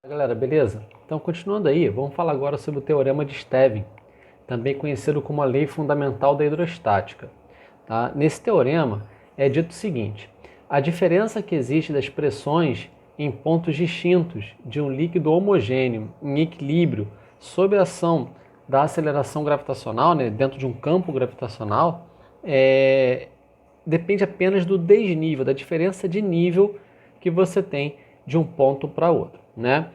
Galera, beleza? Então, continuando aí, vamos falar agora sobre o Teorema de Stevin, também conhecido como a lei fundamental da hidrostática. Tá? Nesse teorema é dito o seguinte: a diferença que existe das pressões em pontos distintos de um líquido homogêneo em equilíbrio sob a ação da aceleração gravitacional, né, dentro de um campo gravitacional, depende apenas do desnível, da diferença de nível que você tem de um ponto para outro, né?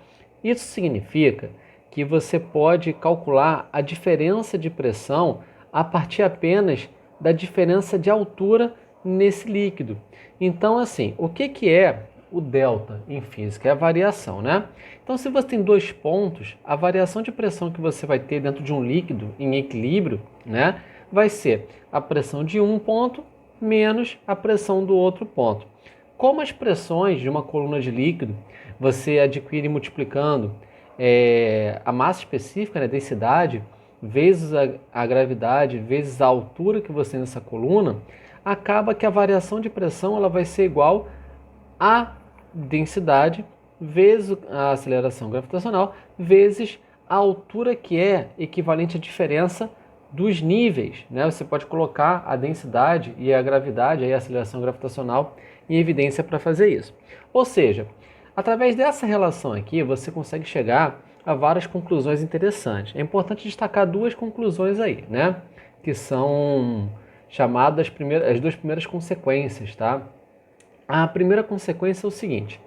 Isso significa que você pode calcular a diferença de pressão a partir apenas da diferença de altura nesse líquido. Então, assim, o que é o delta em física? É a variação, né? Então, se você tem dois pontos, a variação de pressão que você vai ter dentro de um líquido em equilíbrio, né, vai ser a pressão de um ponto menos a pressão do outro ponto. Como as pressões de uma coluna de líquido você adquire multiplicando a massa específica, né, densidade, vezes a gravidade, vezes a altura que você tem nessa coluna, acaba que a variação de pressão ela vai ser igual a densidade vezes a aceleração gravitacional vezes a altura, que é equivalente à diferença dos níveis, né? Você pode colocar a densidade e a gravidade, aí a aceleração gravitacional, em evidência para fazer isso. Ou seja, através dessa relação aqui, você consegue chegar a várias conclusões interessantes. É importante destacar duas conclusões aí, né? Que são chamadas as duas primeiras consequências, tá? A primeira consequência é o seguinte: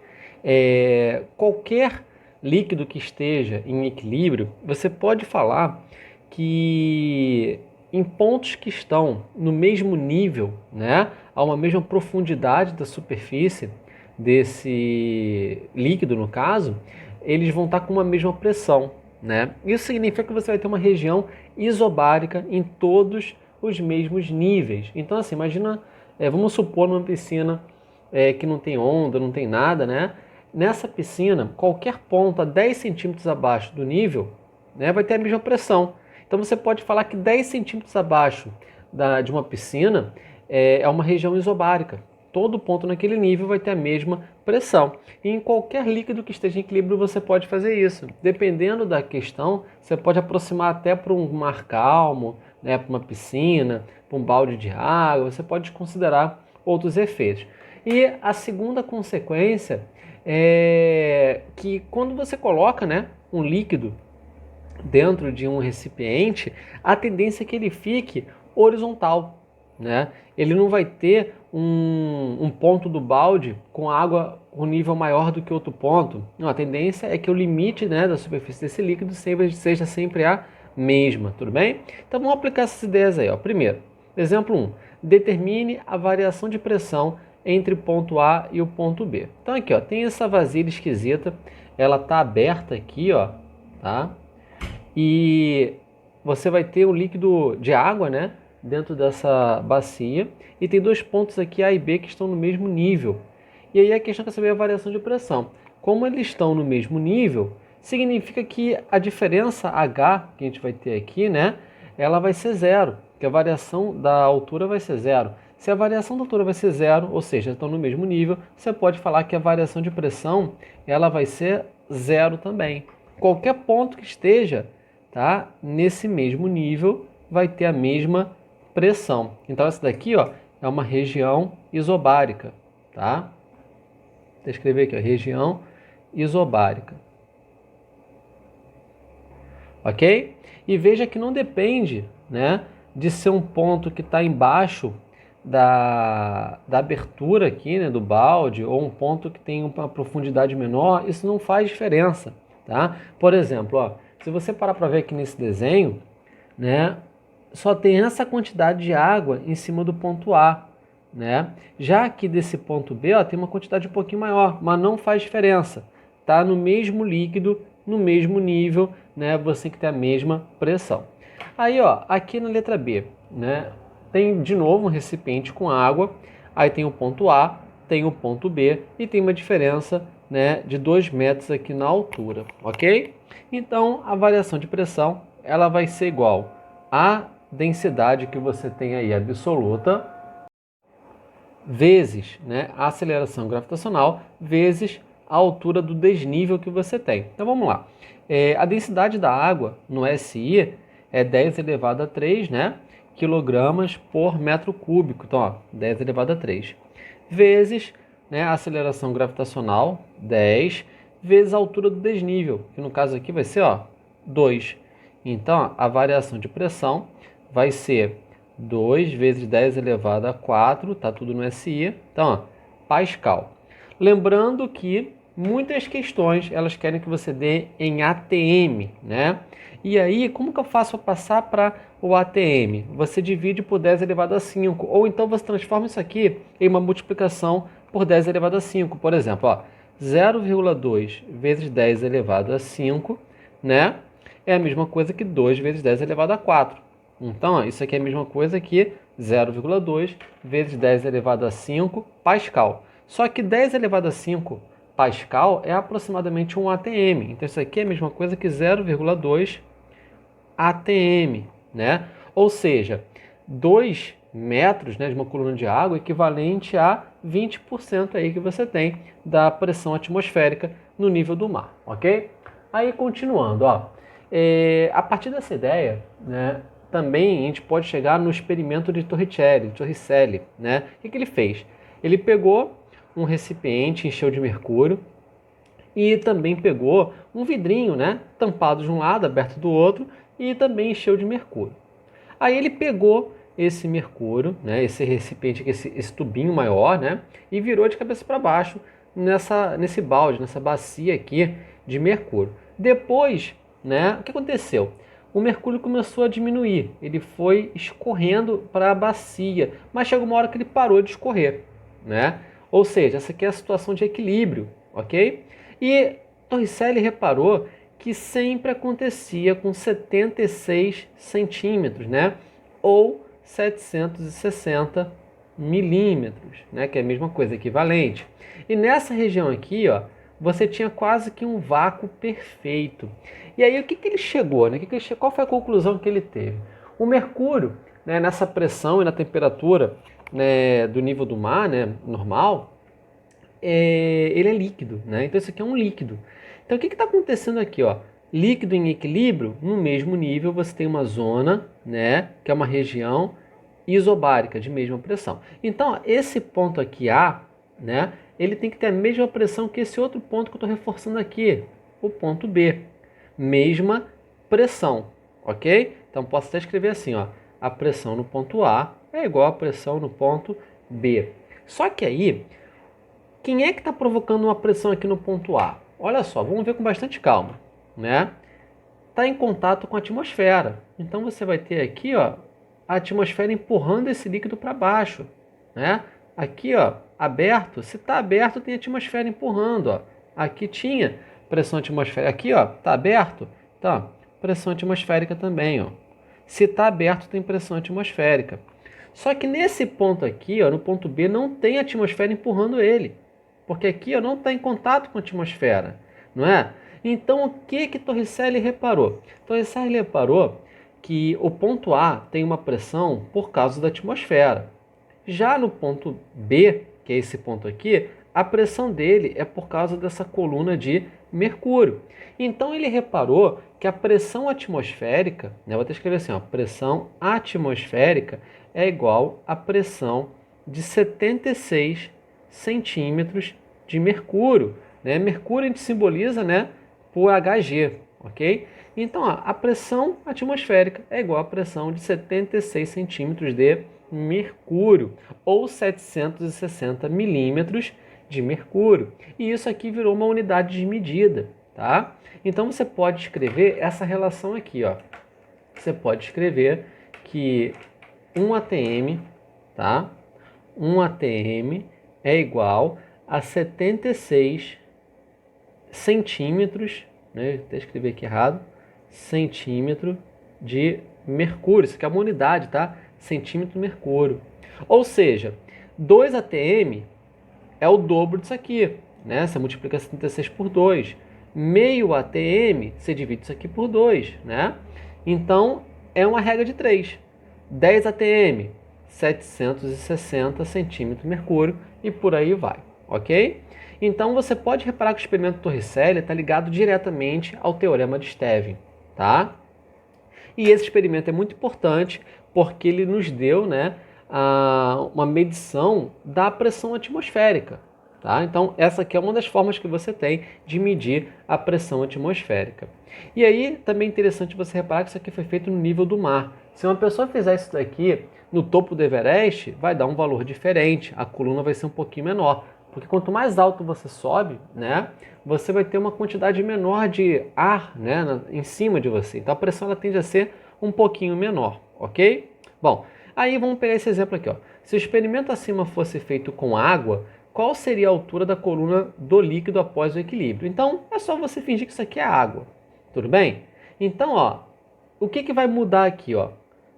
qualquer líquido que esteja em equilíbrio, você pode falar que em pontos que estão no mesmo nível, né, a uma mesma profundidade da superfície desse líquido, no caso, eles vão estar com uma mesma pressão, né? Isso significa que você vai ter uma região isobárica em todos os mesmos níveis. Então, assim, imagina, vamos supor uma piscina que não tem onda, não tem nada, né? Nessa piscina, qualquer ponto a 10 centímetros abaixo do nível, né, vai ter a mesma pressão. Então você pode falar que 10 centímetros abaixo de uma piscina é uma região isobárica. Todo ponto naquele nível vai ter a mesma pressão. E em qualquer líquido que esteja em equilíbrio você pode fazer isso. Dependendo da questão, você pode aproximar até para um mar calmo, né, para uma piscina, para um balde de água, você pode considerar outros efeitos. E a segunda consequência é que quando você coloca, né, um líquido dentro de um recipiente, a tendência é que ele fique horizontal, né? Ele não vai ter um ponto do balde com água com nível maior do que outro ponto. Não, a tendência é que o limite, né, da superfície desse líquido seja sempre a mesma, tudo bem? Então vamos aplicar essas ideias aí, ó. Primeiro, exemplo 1. Determine a variação de pressão entre o ponto A e o ponto B. Então aqui, ó, tem essa vasilha esquisita, ela está aberta aqui, ó, tá? E você vai ter um líquido de água, né, dentro dessa bacia, e tem dois pontos aqui, A e B, que estão no mesmo nível. E aí a questão é saber a variação de pressão. Como eles estão no mesmo nível, significa que a diferença H que a gente vai ter aqui, né, ela vai ser zero, que a variação da altura vai ser zero. Se a variação da altura vai ser zero, ou seja, estão no mesmo nível, você pode falar que a variação de pressão ela vai ser zero também. Qualquer ponto que esteja, tá, nesse mesmo nível vai ter a mesma pressão. Então essa daqui, ó, é uma região isobárica, tá? Vou escrever aqui, ó, região isobárica. Ok? E veja que não depende, né, de ser um ponto que está embaixo da abertura aqui, né, do balde, ou um ponto que tem uma profundidade menor, isso não faz diferença, tá? Por exemplo, ó, se você parar para ver aqui nesse desenho, né, só tem essa quantidade de água em cima do ponto A, né? Já aqui desse ponto B, ó, tem uma quantidade um pouquinho maior, mas não faz diferença. Tá no mesmo líquido, no mesmo nível, né? Você tem que ter a mesma pressão. Aí, ó, aqui na letra B, né, tem de novo um recipiente com água, aí tem o ponto A, tem o ponto B e tem uma diferença, né, de 2 metros aqui na altura, ok? Então, a variação de pressão, ela vai ser igual a densidade que você tem aí absoluta vezes, né, a aceleração gravitacional vezes a altura do desnível que você tem. Então vamos lá. A densidade da água no SI é 10 elevado a 3, né, quilogramas por metro cúbico. Então, ó, 10 elevado a 3. Vezes, né, a aceleração gravitacional, 10, vezes a altura do desnível, que no caso aqui vai ser, ó, 2. Então, ó, a variação de pressão vai ser 2 vezes 10 elevado a 4, tá tudo no SI. Então, ó, Pascal. Lembrando que muitas questões, elas querem que você dê em ATM, né? E aí, como que eu faço para passar para o ATM? Você divide por 10 elevado a 5, ou então você transforma isso aqui em uma multiplicação por 10 elevado a 5. Por exemplo, ó, 0,2 vezes 10 elevado a 5, né? É a mesma coisa que 2 vezes 10 elevado a 4. Então, ó, isso aqui é a mesma coisa que 0,2 vezes 10 elevado a 5 Pascal. Só que 10 elevado a 5 Pascal é aproximadamente um ATM. Então, isso aqui é a mesma coisa que 0,2 ATM, né? Ou seja, 2 metros, né, de uma coluna de água equivalente a 20% aí que você tem da pressão atmosférica no nível do mar, ok? Aí, continuando, ó, a partir dessa ideia, né, também a gente pode chegar no experimento de Torricelli, né? O que ele fez? Ele pegou um recipiente, encheu de mercúrio e também pegou um vidrinho, né, tampado de um lado, aberto do outro, e também encheu de mercúrio. Aí ele pegou esse mercúrio, né, esse recipiente, esse tubinho maior, né, e virou de cabeça para baixo nesse balde, nessa bacia aqui de mercúrio. Depois, né, o que aconteceu? O mercúrio começou a diminuir, ele foi escorrendo para a bacia, mas chegou uma hora que ele parou de escorrer, né? Ou seja, essa aqui é a situação de equilíbrio, ok? E Torricelli reparou que sempre acontecia com 76 centímetros, né? Ou 760 milímetros, né? Que é a mesma coisa, equivalente. E nessa região aqui, ó, você tinha quase que um vácuo perfeito. E aí, o que ele chegou, né? Qual foi a conclusão que ele teve? O mercúrio, né, nessa pressão e na temperatura, né, do nível do mar, né, normal, ele é líquido, né? Então isso aqui é um líquido. Então o que está acontecendo aqui, ó? Líquido em equilíbrio, no mesmo nível você tem uma zona, né, que é uma região isobárica de mesma pressão. Então ó, esse ponto aqui A, né, ele tem que ter a mesma pressão que esse outro ponto que eu estou reforçando aqui, o ponto B, mesma pressão, ok? Então posso até escrever assim, ó, a pressão no ponto A é igual à pressão no ponto B. Só que aí, quem é que está provocando uma pressão aqui no ponto A? Olha só, vamos ver com bastante calma, né? Está em contato com a atmosfera. Então você vai ter aqui, ó, a atmosfera empurrando esse líquido para baixo, né? Aqui, ó, aberto. Se está aberto, tem atmosfera empurrando, ó. Aqui tinha pressão atmosférica. Aqui, ó, está aberto. Então, pressão atmosférica também, ó. Se está aberto, tem pressão atmosférica. Só que nesse ponto aqui, ó, no ponto B, não tem atmosfera empurrando ele. Porque aqui ó, não está em contato com a atmosfera, não é? Então, o que Torricelli reparou? Torricelli reparou que o ponto A tem uma pressão por causa da atmosfera. Já no ponto B, que é esse ponto aqui, a pressão dele é por causa dessa coluna de mercúrio. Então, ele reparou que a pressão atmosférica, né, vou até escrever assim, ó, pressão atmosférica é igual à pressão de 76 centímetros de mercúrio, né? Mercúrio a gente simboliza, né, por Hg, ok? Então, ó, a pressão atmosférica é igual à pressão de 76 centímetros de mercúrio, ou 760 milímetros de mercúrio. E isso aqui virou uma unidade de medida, tá? Então, você pode escrever essa relação aqui, ó. Você pode escrever que 1 atm, tá? 1 atm é igual a 76 centímetros, né? Até escrever aqui errado, centímetro de mercúrio. Isso aqui é uma unidade, tá? Centímetro mercúrio. Ou seja, 2 atm é o dobro disso aqui, né? Você multiplica 76 por 2. Meio atm, você divide isso aqui por 2, né? Então, é uma regra de 3. 10 atm, 760 centímetros mercúrio e por aí vai, ok? Então você pode reparar que o experimento Torricelli está ligado diretamente ao teorema de Stevin, tá? E esse experimento é muito importante porque ele nos deu, né, uma medição da pressão atmosférica. Tá? Então, essa aqui é uma das formas que você tem de medir a pressão atmosférica. E aí, também é interessante você reparar que isso aqui foi feito no nível do mar. Se uma pessoa fizer isso daqui no topo do Everest, vai dar um valor diferente, a coluna vai ser um pouquinho menor. Porque quanto mais alto você sobe, né, você vai ter uma quantidade menor de ar, né, em cima de você. Então, a pressão ela tende a ser um pouquinho menor, ok? Bom, aí vamos pegar esse exemplo aqui. Ó. Se o experimento acima fosse feito com água, qual seria a altura da coluna do líquido após o equilíbrio? Então, é só você fingir que isso aqui é água. Tudo bem? Então, ó, o que vai mudar aqui? Ó?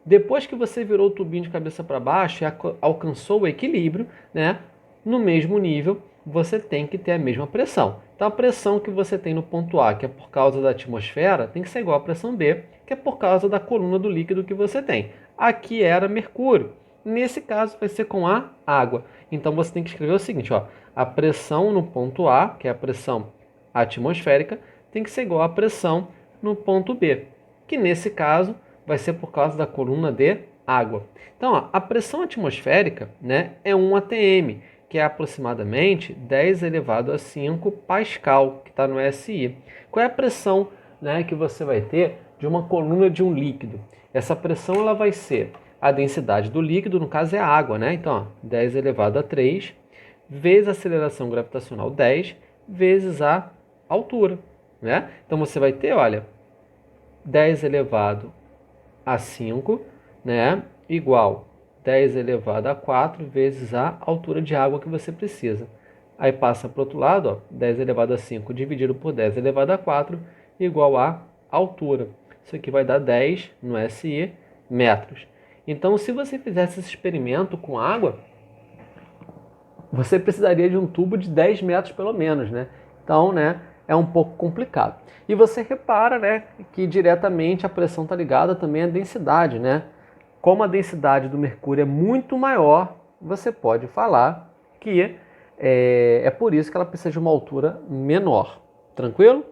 Depois que você virou o tubinho de cabeça para baixo e alcançou o equilíbrio, né, no mesmo nível, você tem que ter a mesma pressão. Então, a pressão que você tem no ponto A, que é por causa da atmosfera, tem que ser igual à pressão B, que é por causa da coluna do líquido que você tem. Aqui era mercúrio. Nesse caso, vai ser com a água. Então, você tem que escrever o seguinte, ó, a pressão no ponto A, que é a pressão atmosférica, tem que ser igual à pressão no ponto B, que nesse caso vai ser por causa da coluna de água. Então, ó, a pressão atmosférica, né, é 1 atm, que é aproximadamente 10 elevado a 5 Pascal, que está no SI. Qual é a pressão, né, que você vai ter de uma coluna de um líquido? Essa pressão ela vai ser a densidade do líquido, no caso é a água, né? Então, ó, 10 elevado a 3, vezes a aceleração gravitacional 10, vezes a altura, né? Então, você vai ter, olha, 10 elevado a 5, né? Igual 10 elevado a 4 vezes a altura de água que você precisa. Aí passa para o outro lado, ó, 10 elevado a 5 dividido por 10 elevado a 4 igual a altura. Isso aqui vai dar 10 no SI metros. Então, se você fizesse esse experimento com água, você precisaria de um tubo de 10 metros pelo menos, né? Então, né, é um pouco complicado. E você repara, né, que diretamente a pressão está ligada também à densidade, né? Como a densidade do mercúrio é muito maior, você pode falar que é por isso que ela precisa de uma altura menor. Tranquilo?